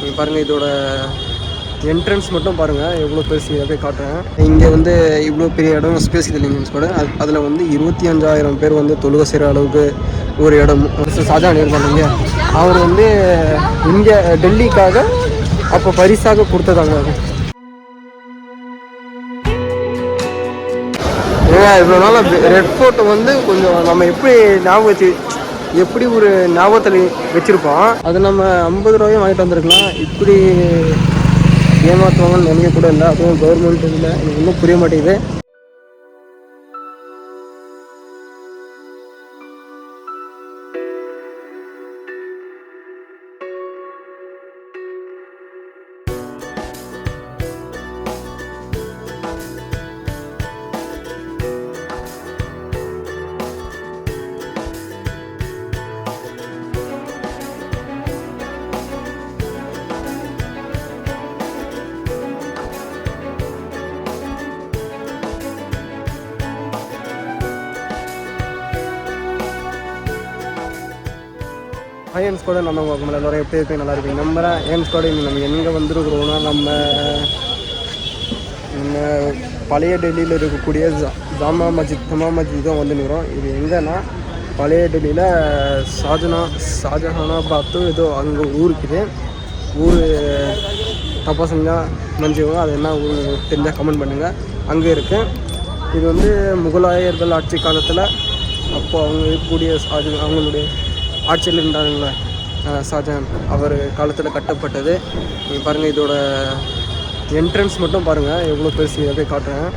நீங்கள் பாருங்கள், இதோட என்ட்ரன்ஸ் மட்டும் பாருங்கள் எவ்வளோ பெருசு. அப்படியே காட்டுறேன். இங்கே வந்து இவ்வளோ பெரிய இடம் ஸ்பேஸ் இல்லைங்க கூட. அதில் வந்து 25,000 பேர் வந்து தொழுகை செய்கிற அளவுக்கு ஒரு இடம் ஷாஜஹான் இருப்பாங்க. அவர் வந்து இங்கே டெல்லிக்காக அப்போ பரிசாக கொடுத்ததாங்க. அது இவ்வளோ நாள் ரெட் ஃபோர்ட்டை வந்து கொஞ்சம் நம்ம எப்படி ஞாபகம் வச்சு எப்படி ஒரு ஞாபகத்தில் வச்சுருப்போம். அது நம்ம 50 ரூபாயும் வாங்கிட்டு வந்திருக்கலாம். இப்படி ஏமாற்றுவாங்கன்னு நினைக்க கூட இல்லை. அதுவும் கவர்மெண்ட் இதில் எனக்கு இன்னும் புரிய மாட்டேங்குது. ஏஎம்ஸ் கூட நம்ம நம்மள எல்லோரும் எப்படி இருக்கு, நல்லா இருக்கு. நம்ம ஏஎம்ஸ் கூட நம்ம எங்கே வந்துருக்குறோம்னா, நம்ம பழைய டெல்லியில் இருக்கக்கூடிய ஜமா மஸ்ஜித் தான் வந்துருக்குறோம். இது எங்கன்னா பழைய டெல்லியில் ஷாஜஹானாபாத்து ஏதோ அங்கே ஊர் இருக்குது. ஊர் தப்பா செஞ்சால் மஞ்சுவோம். அது என்ன ஊர் தெரிஞ்சால் கமெண்ட் பண்ணுங்கள். அங்கே இருக்குது. இது வந்து முகலாயர்கள் ஆட்சி காலத்தில் அப்போது அவங்க இருக்கக்கூடிய அவங்களுடைய ஆட்சியில் இருந்தாங்களே ஷாஜஹான், அவர் காலத்தில் கட்டப்பட்டது. நீங்கள் பாருங்கள், இதோட என்ட்ரன்ஸ் மட்டும் பாருங்கள் எவ்வளோ பெருசு. அப்படியே காட்டுறேன்.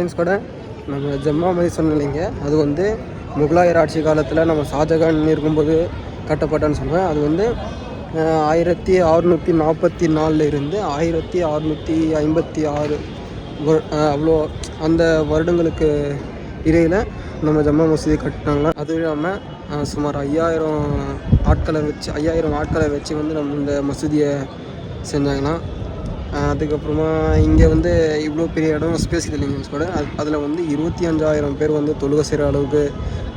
ஏன்ஸ் கூட நம்ம ஜம்மா மஸ்ஜித் சொன்னீங்க. அது வந்து முகலாயர் ஆட்சி காலத்தில் நம்ம ஷாஜஹான் இருக்கும்போது கட்டப்பட்டான்னு சொல்லுவேன். அது வந்து 1644 இருந்து 1656 அவ்வளோ அந்த வருடங்களுக்கு இடையில் நம்ம ஜம்மா மசூதி கட்டினாங்க. அதுவும் இல்லாமல் சுமார் 5000 ஆட்களை வச்சு வந்து நம்ம இந்த மசூதியை செஞ்சாங்களாம். அதுக்கப்புறமா இங்கே வந்து இவ்வளோ பெரிய இடம் ஸ்பேஸ் இல்லைங்க கூட. அதில் வந்து 25,000 பேர் வந்து தொழுகை செய்கிற அளவுக்கு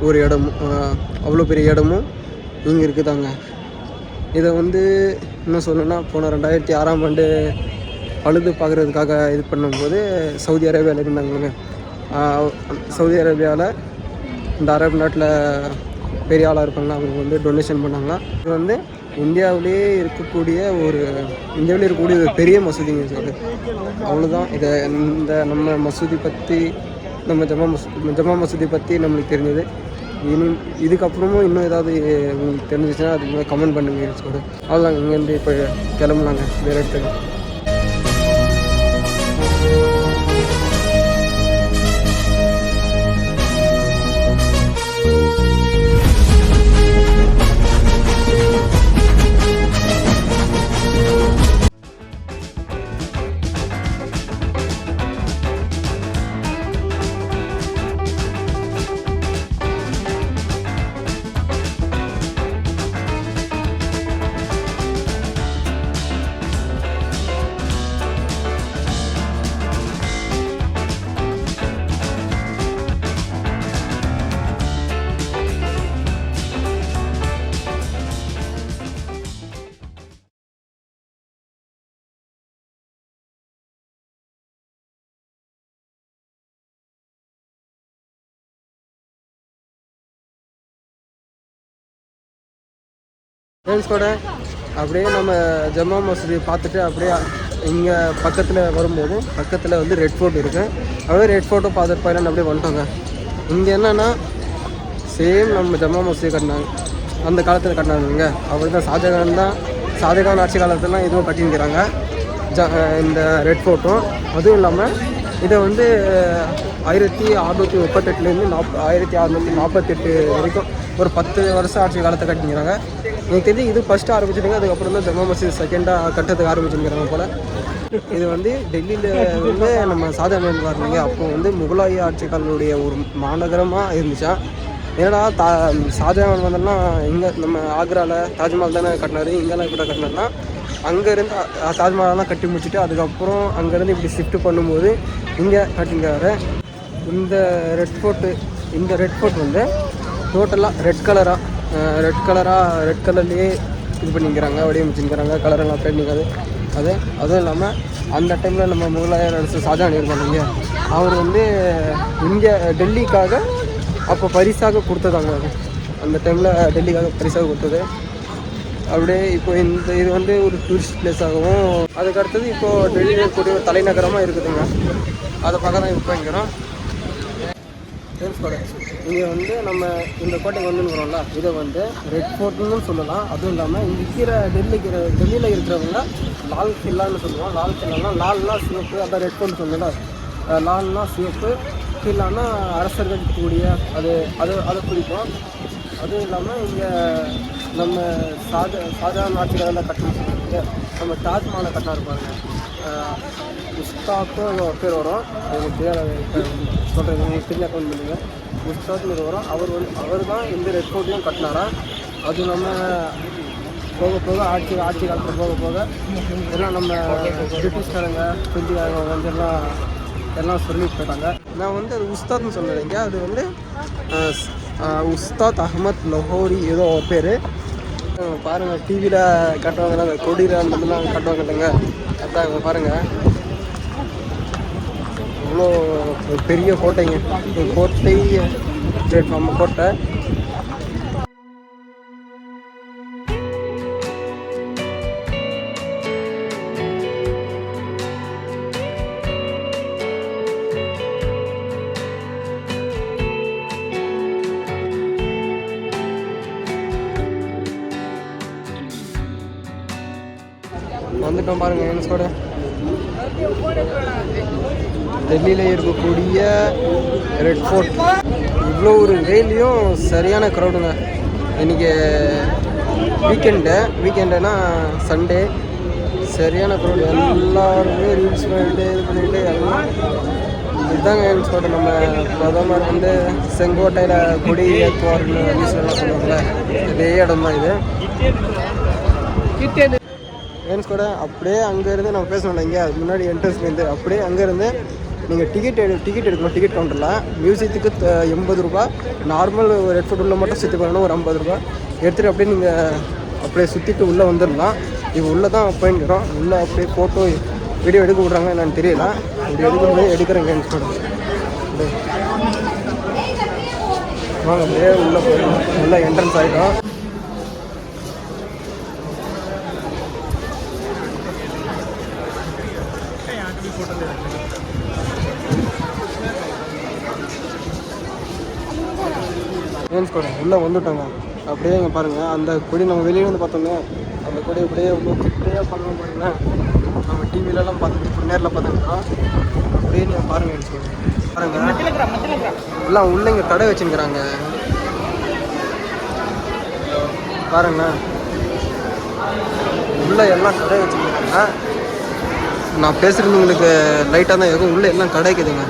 ஒரு இடம், அவ்வளோ பெரிய இடமும் இங்கே இருக்குதாங்க. இதை வந்து என்ன சொல்லணும்னா, போன 2006ஆம் ஆண்டு பழுது பார்க்குறதுக்காக இது பண்ணும்போது சவுதி அரேபியாவில் இருந்தாங்க. சவுதி அரேபியாவில் இந்த அரபு நாட்டில் பெரிய ஆளாக இருப்பாங்களா, அவங்க வந்து டொனேஷன் பண்ணாங்களா. இது வந்து இந்தியாவிலே இருக்கக்கூடிய ஒரு பெரிய மசூதிங்க சொல்லு. அவ்வளோதான். இந்த நம்ம மசூதி பற்றி, நம்ம ஜம்மா மசூதி பற்றி நம்மளுக்கு தெரிஞ்சது. இதுக்கப்புறமும் இன்னும் ஏதாவது உங்களுக்கு தெரிஞ்சிச்சுன்னா அதுக்கு கமெண்ட் பண்ணுங்க சொல்லு. அவ்வளோதாங்க. இங்கேருந்து இப்போ கிளம்புனாங்க வேறு இடத்துக்கு. ஃப்ரெண்ட்ஸ் கூட அப்படியே நம்ம ஜம்மா மசூதி பார்த்துட்டு அப்படியே இங்கே பக்கத்தில் வரும்போது பக்கத்தில் வந்து ரெட் ஃபோர்ட் இருக்குது. அப்படியே ரெட் ஃபோர்ட்டும் பார்த்துட்டு போயிடலாம் அப்படியே வந்துட்டோங்க. இங்கே என்னென்னா சேம் நம்ம ஜம்மா மசூதி கட்டினாங்க, அந்த காலத்தில் கட்டினாங்க. அப்படி தான் ஷாஜகான் ஆட்சி காலத்துலாம் இதுவும் கட்டிங்கிறாங்க இந்த ரெட் ஃபோர்ட்டும். அதுவும் இல்லாமல் இதை வந்து 1638 1648 வரைக்கும் ஒரு 10 வருஷம் ஆட்சி காலத்தை கட்டிங்கிறாங்க. எனக்கு தெரிஞ்சு இது ஃபஸ்ட்டு ஆரம்பிச்சிடுங்க. அதுக்கப்புறம் தான் ஜம்மா மசூதி செகண்டாக கட்டுறதுக்கு ஆரம்பிச்சுங்கிறாங்க போல். இது வந்து டெல்லியில் வந்து நம்ம ஷாஜஹான் வரலைங்க. அப்போ வந்து முகலாய ஆட்சிக்காரனுடைய ஒரு மாநகரமாக இருந்துச்சா. ஏன்னா ஷாஜஹான் வந்தோம்னா இங்கே நம்ம ஆக்ராவில் தாஜ்மஹால் தானே கட்டினார். இங்கெல்லாம் இப்படி கட்டினார்னா அங்கேருந்து தாஜ்மஹால்லாம் கட்டி முடிச்சுட்டு அதுக்கப்புறம் அங்கேருந்து இப்படி ஷிஃப்ட் பண்ணும்போது இங்கே கட்டிங்கிறாரு. இந்த ரெட் ஃபோர்ட் வந்து டோட்டலாக ரெட் கலர்லேயே இது பண்ணிக்கிறாங்க, வடிவமைச்சுக்கிறாங்க. கலரெல்லாம் பெயிண்டிங் அதுவும் இல்லாமல் அந்த டைமில் நம்ம முகலாயர் அரசு ஷாஜஹான் இருந்தாங்க, அவர் வந்து இங்கே டெல்லிக்காக அப்போ பரிசாக கொடுத்ததாங்க. அந்த டைமில் டெல்லிக்காக பரிசாக கொடுத்தது. அப்படியே இப்போ இது வந்து ஒரு டூரிஸ்ட் பிளேஸாகவும், அதுக்கடுத்தது இப்போது டெல்லியில் இருக்கக்கூடிய ஒரு தலைநகரமாக இருக்குதுங்க. அதை பார்க்க தான் இப்போ இங்கிறோம். இங்கே வந்து நம்ம இந்த கோட்டைக்கு வந்துருக்குறோம்ல, இதை வந்து ரெட் ஃபோர்ட்னு சொல்லலாம். அதுவும் இல்லாமல் இங்கே டெல்லியில் இருக்கிறவங்க லால் கில்லான்னு சொல்லுவோம். லால் கில்லானா லால்னா சிவப்பு, அதான் ரெட் ஃபோர்ட்னு சொல்லலாம். லால்னா சிவப்பு, கில்லானா அரசர்கள் கூடிய அதை குறிக்கும். அதுவும் இல்லாமல் இங்கே நம்ம ஷாஜஹான் ஆட்சிக்காரெல்லாம் கட்டணும். நம்ம தாஜ்மஹாலை கட்டினா இருப்பாங்க, உஸ்தாத்தும் பேர் வரும். எனக்கு தெரியாத சொல்கிறேன், உங்களுக்கு தெரிய அக்கௌண்ட் பண்ணுங்க. உஸ்தாத்னு வரும். அவர் தான் இந்த ரெட் ஃபோர்ட்டையும் கட்டினாரா. அது இல்லாமல் போக ஆட்சி காலத்தில் போக எல்லாம் நம்ம பிரிட்டிஷ்காரங்க பிரெஞ்சுக்காரங்க வந்து எல்லாம் சொல்லிட்டு போயிட்டாங்க. நான் வந்து அது உஸ்தாத்னு சொல்லுறீங்க. அது வந்து உஸ்தாத் அஹமத் லஹோரி ஏதோ பேர். பாருங்கள், டிவியில் கட்டுவாங்கன்னா அந்த கொடியில் அந்த மாதிரிலாம் கட்டுவாங்க இல்லைங்க, அதான் பாருங்கள். அவ்வளோ பெரிய கோட்டைங்க, நம்ம கோட்டை. வந்துட்டோம் பாருங்கள் என்ஸோட. டெல்லியில் இருக்கக்கூடிய ரெட் ஃபோர்ட். இவ்வளோ ஒரு வெயிலையும் சரியான க்ரௌடுங்க. இன்றைக்கி வீக்கெண்டுனா சண்டே, சரியான க்ரௌடு. எல்லாருமே ரீல்ஸ் பண்ணிட்டு இது பண்ணிட்டு எல்லாம் இதுதாங்க என்ஸோட. நம்ம பிரதமர் வந்து செங்கோட்டையில் கொடி ஏற்றுவார்னு நியூஸ்லாம் சொல்லுவாங்கள்ல, இதே இடம் தான் இது. ஃப்ரெண்ட்ஸ் கூட அப்படியே அங்கேருந்து நம்ம பேசணும்ல, இங்கே அது முன்னாடி என்ட்ரன்ஸ்லேருந்து அப்படியே அங்கேருந்து நீங்கள் டிக்கெட் எடுக்கணும். டிக்கெட் கவுண்டரில் மியூசியத்துக்கு 80 ரூபா, நார்மல் ரெட் ஃபோர்ட் உள்ள மட்டும் சுற்றி போகணும் ஒரு 50 ரூபா எடுத்துகிட்டு அப்படியே நீங்கள் அப்படியே சுற்றிட்டு உள்ளே வந்துடலாம். இப்போ உள்ளே தான் போயிட்டுறோம். உள்ளே அப்படியே ஃபோட்டோ வீடியோ எடுக்க விட்றாங்க என்னன்னு தெரியல. இப்படி எடுக்கிறேங்க ஃப்ரெண்ட்ஸ் கூட. வாங்க அப்படியே உள்ளே போயிடும். உள்ளே என்ட்ரன்ஸ் ஆகிட்டோம். ஃப்ரெண்ட்ஸ் கூட உள்ளே வந்துட்டோங்க. அப்படியே இங்கே பாருங்கள், அந்த கொடி நம்ம வெளியே வந்து பார்த்தோங்க. அந்த கொடி அப்படியே கிட்டே பண்ணலாம் பாருங்களேன். நம்ம டிவிலலாம் பார்த்துட்டு நேரில் பார்த்துக்கிட்டோம். அப்படியே நீங்கள் பாருங்கள் பாருங்கள், எல்லாம் உள்ளே இங்கே கடை வச்சுருக்கிறாங்க பாருங்களேன். உள்ளே எல்லாம் கடை வச்சுருக்கிறாங்க. நான் பேசுகிறது உங்களுக்கு லைட்டாக தான் இருக்கும். உள்ளே எல்லாம் கடை இருக்குதுங்க.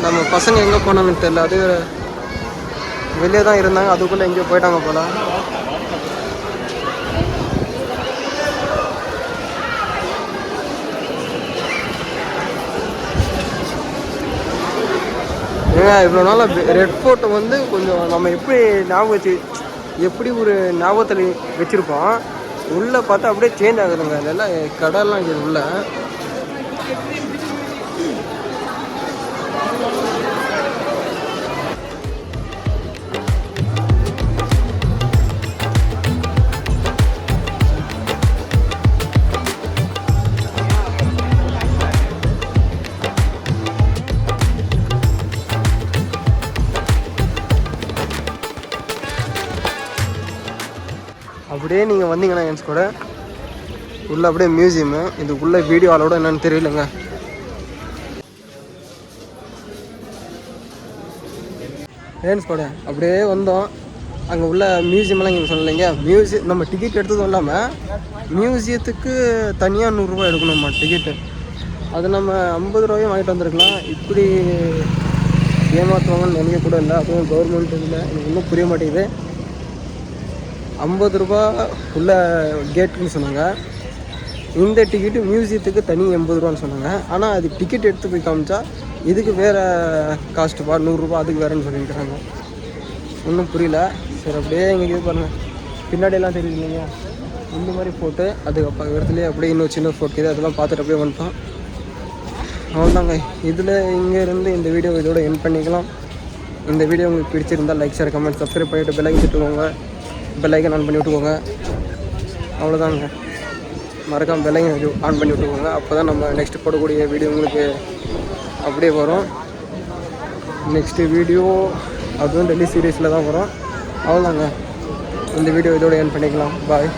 நம்ம பசங்க எங்கே போனான்னு தெரியல, அது வெளியே தான் இருந்தாங்க, அதுக்குள்ளே எங்கேயோ போயிட்டாங்க போல. ஏங்க இவ்வளோ நாளாக ரெட் ஃபோர்ட்டை வந்து கொஞ்சம் நம்ம எப்படி ஒரு ஞாபகத்தில் வச்சுருப்போம். உள்ளே பார்த்தா அப்படியே சேஞ்ச் ஆகுதுங்க. அதெல்லாம் கடல்லாம் இருக்குது உள்ள. அப்படியே நீங்கள் வந்தீங்கன்னா என்ஸ் கூட உள்ளே அப்படியே மியூசியமு. இதுக்குள்ளே வீடியோ ஆளோட என்னன்னு தெரியலங்க. ஃப்ரெண்ட்ஸ் கூட அப்படியே வந்தோம். அங்கே உள்ள மியூசியம்லாம் இங்கே சொல்லலைங்க. நம்ம டிக்கெட் எடுத்ததும் இல்லாமல் மியூசியத்துக்கு தனியாக 100 ரூபா எடுக்கணும்மா டிக்கெட்டு. அது நம்ம 50 ரூபாயும் வாங்கிட்டு வந்திருக்கலாம். இப்படி ஏமாற்றுவாங்கன்னு நினைக்க கூட இல்லை. அதுவும் கவர்மெண்ட் இதில் எனக்கு இன்னும் புரிய மாட்டேங்குது. 50 ரூபா உள்ள கேட்டுன்னு சொன்னாங்க. இந்த டிக்கெட்டு மியூசியத்துக்கு தனி 80 ரூபான்னு சொன்னாங்க. ஆனால் அது டிக்கெட் எடுத்து போய் காமிச்சா இதுக்கு வேறு காஸ்ட்டுப்பா 100 ரூபா அதுக்கு வேறுன்னு சொல்லியிருக்கிறாங்க. ஒன்றும் புரியல. சரி அப்படியே எங்களுக்கு இது பாருங்கள், பின்னாடியெல்லாம் தெரியுது இல்லைங்க, இந்த மாதிரி போட்டு அதுக்கு பக்கத்துலேயே அப்படியே இன்னும் சின்ன ஃபோட்டோ இது அதெல்லாம் பார்த்துட்டு அப்படியே வந்துட்டோம். அவ்வளோதாங்க. இதில் இங்கேருந்து இந்த வீடியோ இதோட எண்ட் பண்ணிக்கலாம். இந்த வீடியோ உங்களுக்கு பிடிச்சிருந்தால் லைக், ஷேர், கமெண்ட், சப்ஸ்கிரைப் பண்ணிவிட்டு பெல்லைக்கன் விட்டுக்கோங்க. பெல்லைக்கன் ஆன் பண்ணி விட்டுக்கோங்க. அவ்வளோதாங்க. மறக்காமல் பெல்லைக்கன் ஆன் பண்ணி விட்டுக்கோங்க. அப்போ தான் நம்ம நெக்ஸ்ட் போடக்கூடிய வீடியோ உங்களுக்கு அப்படியே வரும். நெக்ஸ்ட்டு வீடியோ அதுவும் டெல்லி சீரீஸில் தான் வரும். அவ்வளோதாங்க. இந்த வீடியோ இதோட எண்ட் பண்ணிக்கலாம். பாய்.